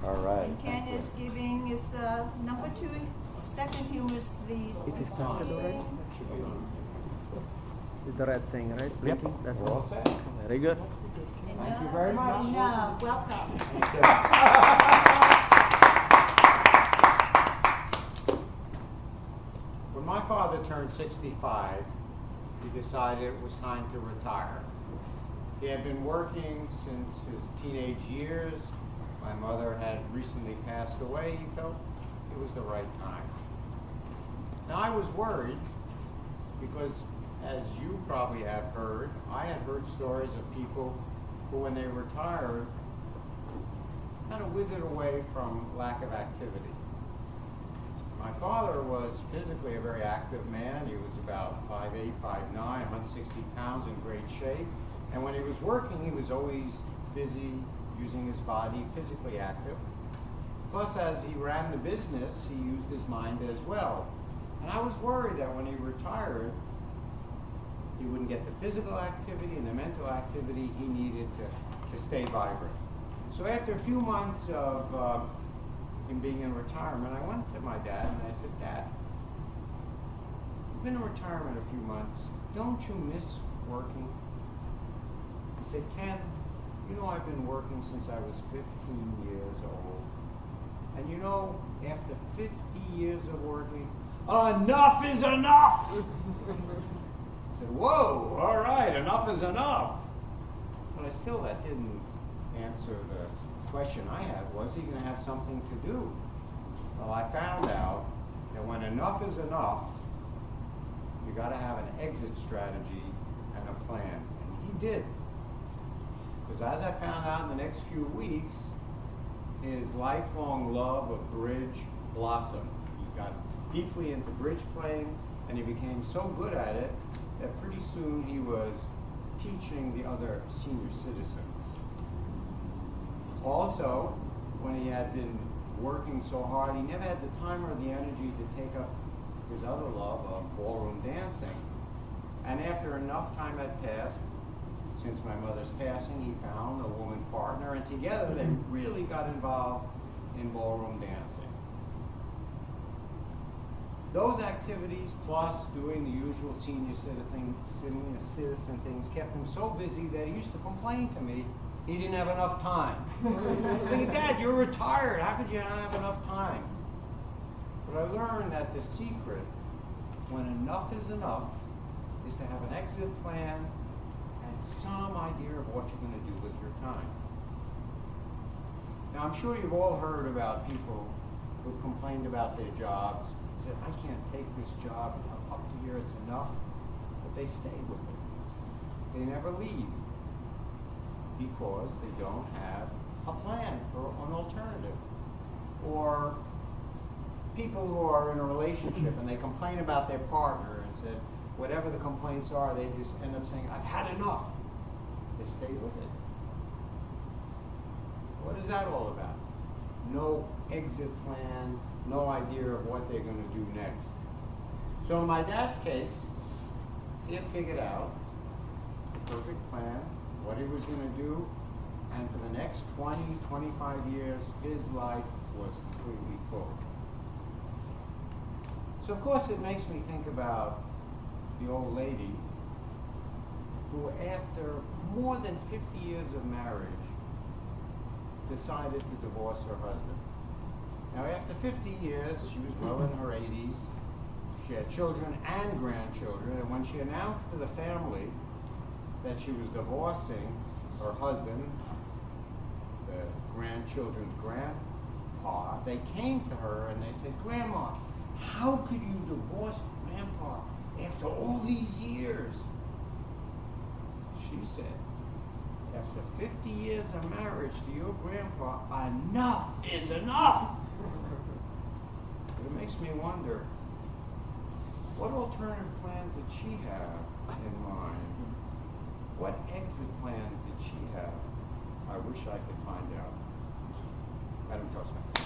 All right. And Ken is giving his number 2 second humorously It is time. speaking. Is the red thing, right? Blinking? That's We're all set. Very good. Thank you very much. Enough. Welcome. Thank you. When my father turned 65, he decided it was time to retire. He had been working since his teenage years. My mother had recently passed away. He felt it was the right time. Now I was worried because, as you probably have heard, I had heard stories of people who, when they retired, kind of withered away from lack of activity. My father was physically a very active man. He was about 5'8", 5'9", 160 pounds, in great shape. And when he was working, he was always busy using his body, physically active. Plus, as he ran the business, he used his mind as well. And I was worried that when he retired, he wouldn't get the physical activity and the mental activity he needed to stay vibrant. So after a few months of him being in retirement, I went to my dad and I said, Dad, you've been in retirement a few months. Don't you miss working? He said, Ken, you know I've been working since I was 15 years old. And you know, after 50 years of working, enough is enough! I said, whoa, all right, enough is enough. But that didn't answer the question I had. Was he going to have something to do? Well, I found out that when enough is enough, you got to have an exit strategy and a plan. And he did. Because as I found out in the next few weeks, his lifelong love of bridge blossomed. He got deeply into bridge playing, and he became so good at it that pretty soon he was teaching the other senior citizens. Also, when he had been working so hard, he never had the time or the energy to take up his other love of ballroom dancing. And after enough time had passed, since my mother's passing, he found a woman partner, and together they really got involved in ballroom dancing. Those activities, plus doing the usual senior citizen things, kept him so busy that he used to complain to me he didn't have enough time. I'm thinking, Dad, you're retired. How could you not have enough time? But I learned that the secret, when enough is enough, is to have an exit plan and some idea of what you're going to do with your time. Now, I'm sure you've all heard about people who've complained about their jobs. Said, I can't take this job, up to here it's enough, but they stay with it. They never leave because they don't have a plan for an alternative. Or people who are in a relationship and they complain about their partner and said, whatever the complaints are, they just end up saying, I've had enough. They stay with it. What is that all about? No exit plan, no idea of what they're going to do next. So in my dad's case, he had figured out the perfect plan, what he was going to do, and for the next 20, 25 years, his life was completely full. So of course it makes me think about the old lady who, after more than 50 years of marriage, decided to divorce her husband. Now, after 50 years, she was well in her 80s. She had children and grandchildren, and when she announced to the family that she was divorcing her husband, the grandchildren's grandpa, they came to her and they said, Grandma, how could you divorce Grandpa after all these years? She said, after 50 years of marriage to your grandpa, enough is enough. But it makes me wonder, what alternative plans did she have in mind? What exit plans did she have? I wish I could find out. Madam Toastmaster.